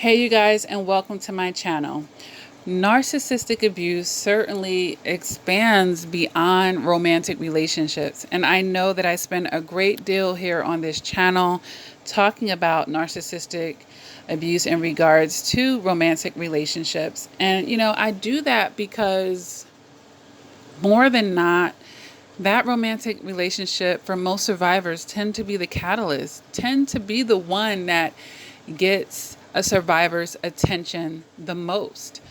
Hey you guys, and welcome to my channel. Narcissistic abuse certainly expands beyond romantic relationships, and I know that I spend a great deal here on this channel talking about narcissistic abuse in regards to romantic relationships. And I do that because more than not, that romantic relationship for most survivors tend to be the catalyst, tend to be the one that gets a survivor's attention the most.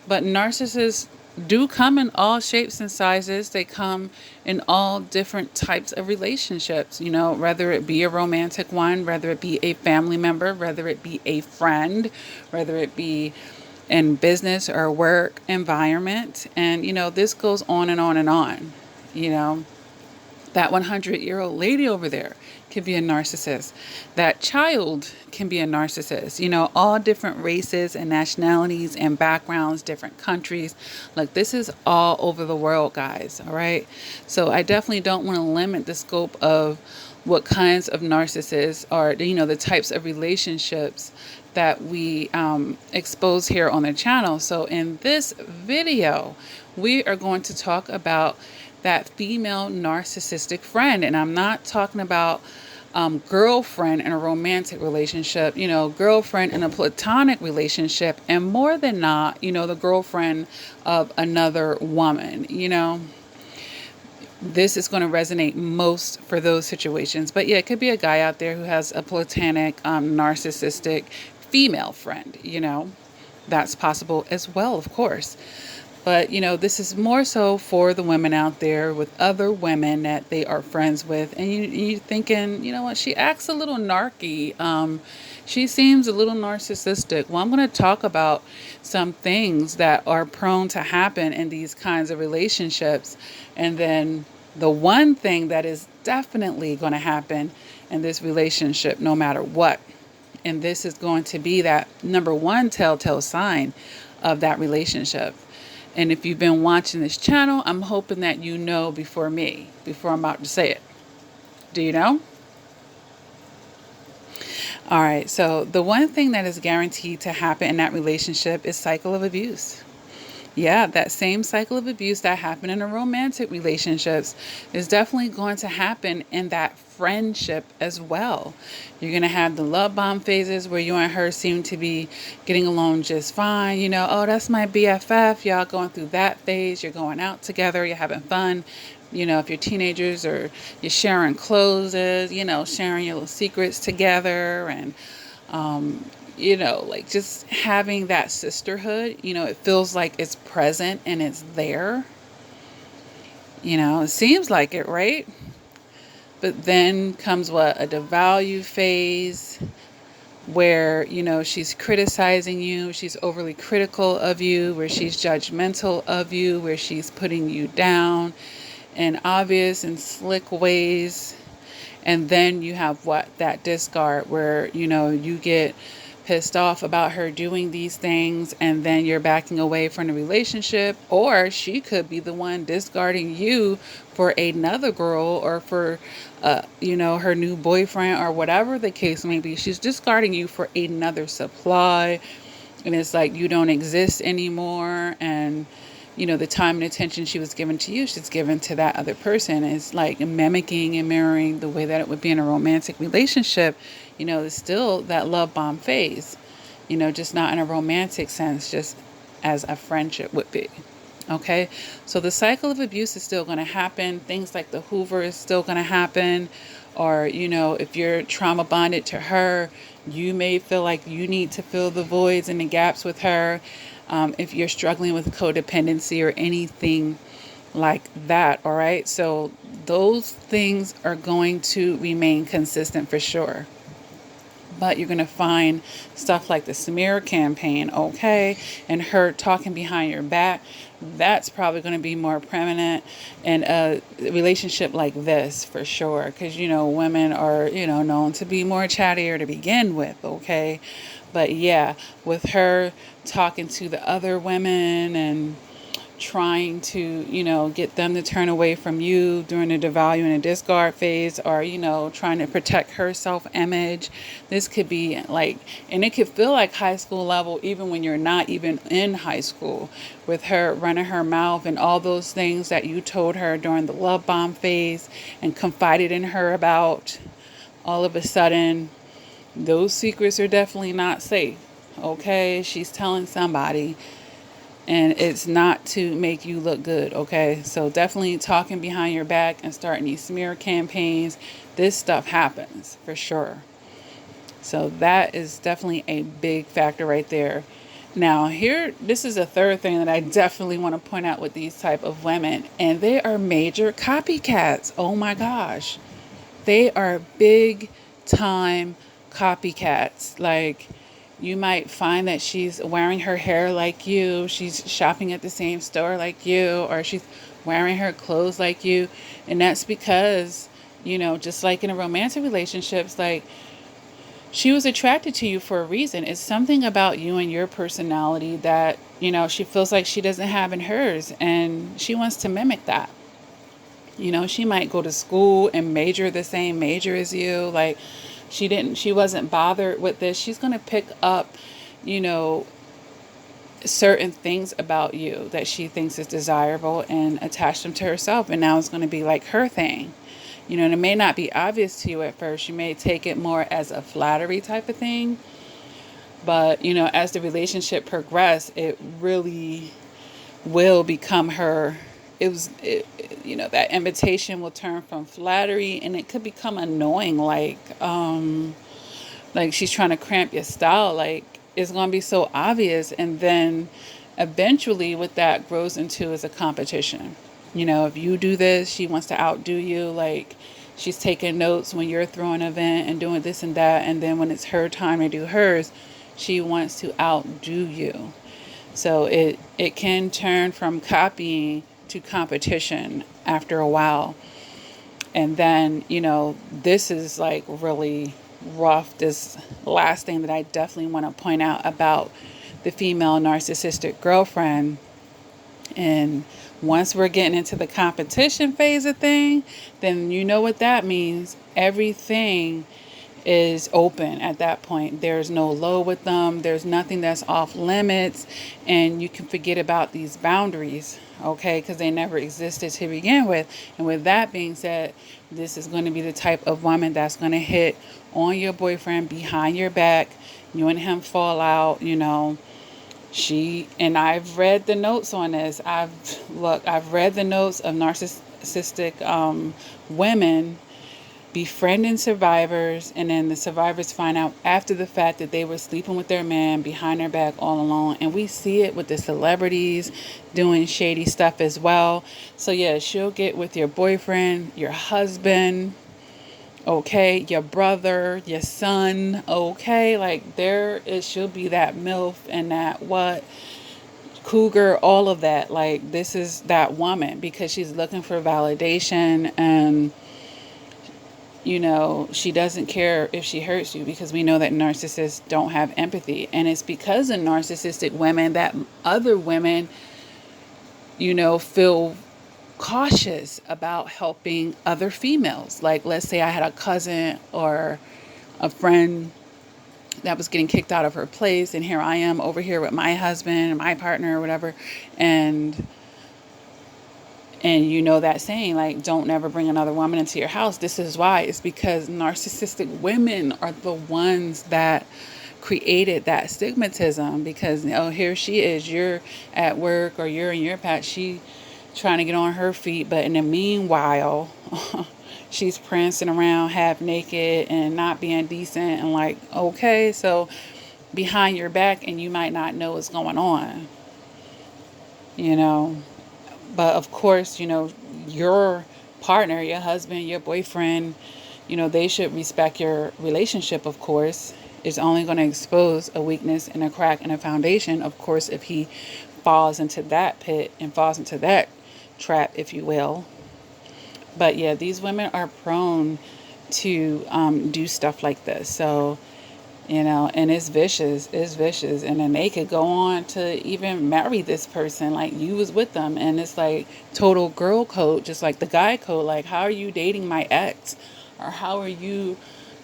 But narcissists do come in all shapes and sizes. They come in all different types of relationships, whether it be a romantic one, whether it be a family member, whether it be a friend, whether it be in business or work environment. And, this goes on and on and on. You know, that 100-year-old lady over there can be a narcissist. That child can be a narcissist. All different races and nationalities and backgrounds, different countries. Like, this is all over the world, guys. All right. So I definitely don't want to limit the scope of what kinds of narcissists are, the types of relationships that we expose here on the channel. So in this video, we are going to talk about that female narcissistic friend. And I'm not talking about girlfriend in a romantic relationship, girlfriend in a platonic relationship, and more than not, the girlfriend of another woman. This is going to resonate most for those situations. But yeah, it could be a guy out there who has a platonic narcissistic female friend. That's possible as well, of course. But, this is more so for the women out there with other women that they are friends with. And you're thinking, you know what, she acts a little narky. She seems a little narcissistic. Well, I'm going to talk about some things that are prone to happen in these kinds of relationships. And then the one thing that is definitely going to happen in this relationship, no matter what. And this is going to be that number one telltale sign of that relationship. And if you've been watching this channel, I'm hoping that you know before I'm about to say it. Do you know? All right. So the one thing that is guaranteed to happen in that relationship is cycle of abuse. Yeah, that same cycle of abuse that happened in a romantic relationships is definitely going to happen in that friendship as well. You're going to have the love bomb phases where you and her seem to be getting along just fine. Oh, that's my BFF. Y'all going through that phase. You're going out together. You're having fun. If you're teenagers, or you're sharing clothes, sharing your little secrets together, and like just having that sisterhood, it feels like it's present and it's there. It seems like it, right? But then comes what? A devalue phase where, she's criticizing you, she's overly critical of you, where she's judgmental of you, where she's putting you down in obvious and slick ways. And then you have what? That discard where, you get pissed off about her doing these things, and then you're backing away from the relationship. Or she could be the one discarding you for another girl, or for her new boyfriend, or whatever the case may be. She's discarding you for another supply, and it's like you don't exist anymore. And the time and attention she was given to you, she's given to that other person. It's like mimicking and mirroring the way that it would be in a romantic relationship. It's still that love bomb phase, just not in a romantic sense, just as a friendship would be. Okay. So the cycle of abuse is still going to happen. Things like the Hoover is still going to happen. Or, if you're trauma bonded to her, you may feel like you need to fill the voids and the gaps with her. If you're struggling with codependency or anything like that. All right. So those things are going to remain consistent for sure. But you're going to find stuff like the smear campaign, okay, and her talking behind your back. That's probably going to be more prominent in a relationship like this for sure. Because, women are, known to be more chattier to begin with, okay. But yeah, with her talking to the other women and trying to, get them to turn away from you during the devalue and discard phase, or, trying to protect her self-image. This could be like, and it could feel like high school level, even when you're not even in high school, with her running her mouth and all those things that you told her during the love bomb phase and confided in her about. All of a sudden, those secrets are definitely not safe. Okay, she's telling somebody, and it's not to make you look good. Okay, so definitely talking behind your back and starting these smear campaigns. This stuff happens for sure. So that is definitely a big factor right there. Now this is a third thing that I definitely want to point out with these type of women, and they are major copycats. Oh my gosh. They are big time copycats. Like, you might find that she's wearing her hair like you, she's shopping at the same store like you, or she's wearing her clothes like you. And that's because, just like in a romantic relationships, like, she was attracted to you for a reason. It's something about you and your personality that, she feels like she doesn't have in hers, and she wants to mimic that. She might go to school and major the same major as you. Like, she wasn't bothered with this. She's going to pick up, certain things about you that she thinks is desirable and attach them to herself. And now it's going to be like her thing. And it may not be obvious to you at first. You may take it more as a flattery type of thing. But, as the relationship progresses, it really will become her. That invitation will turn from flattery, and it could become annoying. Like she's trying to cramp your style. Like, it's going to be so obvious. And then eventually what that grows into is a competition. If you do this, she wants to outdo you. Like, she's taking notes when you're throwing an event and doing this and that. And then when it's her time to do hers, she wants to outdo you. So it can turn from copying to competition after a while. And then, this is like really rough. This last thing that I definitely want to point out about the female narcissistic girlfriend. And once we're getting into the competition phase of thing, then you know what that means. Everything is open at that point. There's no low with them. There's nothing that's off limits. And you can forget about these boundaries, okay? Because they never existed to begin with. And with that being said, this is going to be the type of woman that's going to hit on your boyfriend behind your back. You and him fall out, and I've read the notes on this. I've read the notes of narcissistic women befriending survivors, and then the survivors find out after the fact that they were sleeping with their man behind their back all along. And we see it with the celebrities doing shady stuff as well. So yeah, she'll get with your boyfriend, your husband, okay, your brother, your son, okay, like she'll be that MILF and that cougar, all of that. Like, this is that woman because she's looking for validation, and she doesn't care if she hurts you, because we know that narcissists don't have empathy. And it's because of narcissistic women that other women, feel cautious about helping other females. Like, let's say I had a cousin or a friend that was getting kicked out of her place, and here I am over here with my husband and my partner or whatever. And that saying, like, don't never bring another woman into your house. This is why. It's because narcissistic women are the ones that created that stigmatism. Because, here she is, you're at work or you're in your patch, she trying to get on her feet. But in the meanwhile, she's prancing around half naked and not being decent. And like, okay, so behind your back, and you might not know what's going on, But of course, your partner, your husband, your boyfriend, they should respect your relationship, of course. It's only going to expose a weakness and a crack in a foundation, of course, if he falls into that pit and falls into that trap, if you will. But yeah, these women are prone to do stuff like this. So And it's vicious. And then they could go on to even marry this person, like you was with them, and it's like total girl code, just like the guy code. Like, how are you dating my ex? Or how are you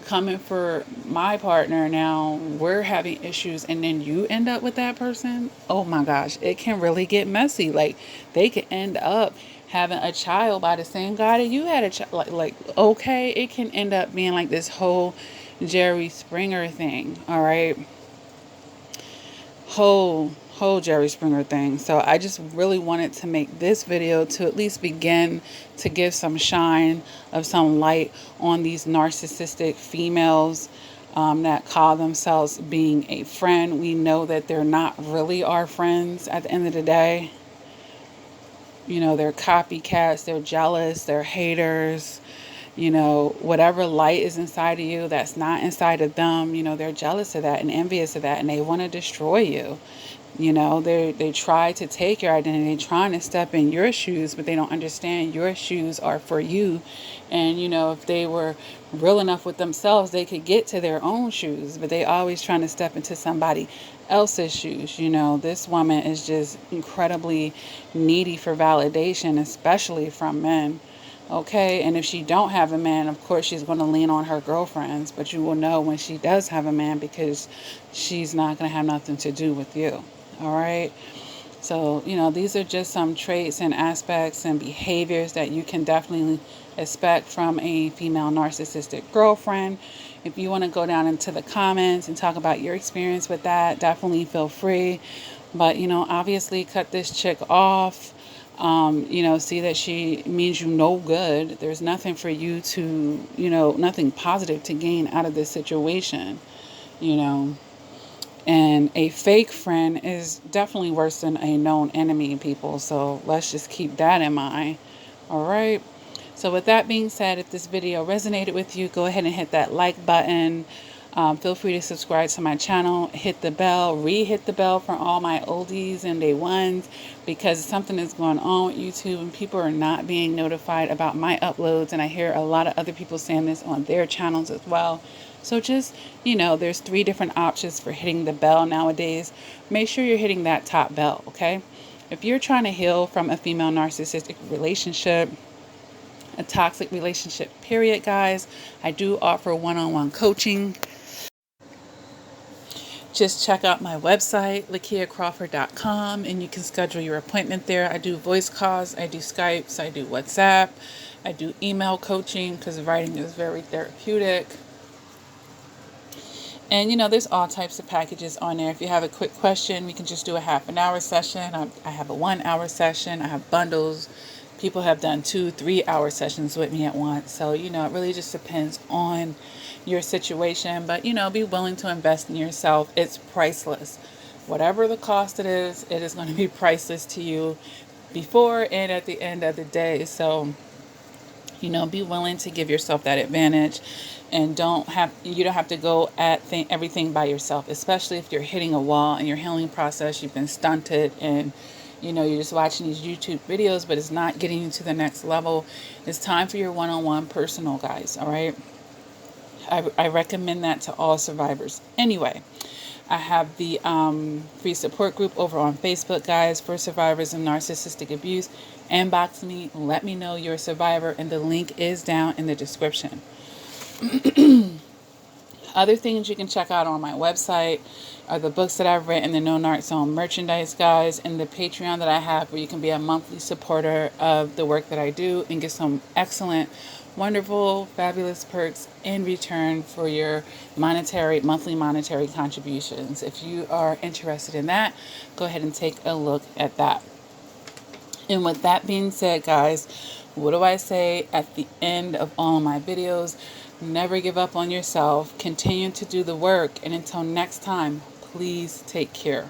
coming for my partner now? We're having issues, and then you end up with that person. Oh my gosh, it can really get messy. Like, they could end up having a child by the same guy that you had a child. Like, okay, it can end up being like this whole Jerry Springer thing. All right, whole Jerry Springer thing. So I just really wanted to make this video to at least begin to give some shine of some light on these narcissistic females that call themselves being a friend. We know that they're not really our friends at the end of the day. They're copycats, they're jealous, they're haters. Whatever light is inside of you that's not inside of them, they're jealous of that and envious of that, and they want to destroy you. They try to take your identity, trying to step in your shoes, but they don't understand your shoes are for you. And if they were real enough with themselves, they could get to their own shoes, but they always trying to step into somebody else's shoes. This woman is just incredibly needy for validation, especially from men. Okay, and if she don't have a man, of course she's going to lean on her girlfriends, but you will know when she does have a man, because she's not going to have nothing to do with you. All right. So, these are just some traits and aspects and behaviors that you can definitely expect from a female narcissistic girlfriend. If you want to go down into the comments and talk about your experience with that, definitely feel free. But, obviously cut this chick off. See that she means you no good. There's nothing for you to, nothing positive to gain out of this situation, And a fake friend is definitely worse than a known enemy, people. So let's just keep that in mind. All right. So with that being said, if this video resonated with you, go ahead and hit that like button. Feel free to subscribe to my channel. Hit the bell. Re-hit the bell for all my oldies and day ones, because something is going on with YouTube and people are not being notified about my uploads. And I hear a lot of other people saying this on their channels as well. So just, there's 3 different options for hitting the bell nowadays. Make sure you're hitting that top bell, okay? If you're trying to heal from a female narcissistic relationship, a toxic relationship, period, guys, I do offer one-on-one coaching. Just check out my website, BahiyyahConversations.com, and you can schedule your appointment there. I do voice calls, I do Skypes, I do WhatsApp, I do email coaching, because writing is very therapeutic. And, there's all types of packages on there. If you have a quick question, we can just do a half an hour session. I have a 1 hour session. I have bundles. People have done 2-3 hour sessions with me at once. So, it really just depends on your situation. But, be willing to invest in yourself. It's priceless. Whatever the cost it is going to be priceless to you before and at the end of the day. So, be willing to give yourself that advantage, and you don't have to go at everything by yourself, especially if you're hitting a wall in your healing process. You've been stunted, and you're just watching these YouTube videos, but it's not getting you to the next level. It's time for your one-on-one personal, guys. All right. I recommend that to all survivors. Anyway, I have the free support group over on Facebook, guys, for survivors of narcissistic abuse. Inbox me, let me know you're a survivor, and the link is down in the description. Other things you can check out on my website are the books that I've written, the No Narc Zone merchandise, guys, and the Patreon that I have, where you can be a monthly supporter of the work that I do and get some excellent, wonderful, fabulous perks in return for your monthly monetary contributions. If you are interested in that, go ahead and take a look at that. And with that being said, guys, what do I say at the end of all of my videos? Never give up on yourself. Continue to do the work. And until next time, please take care.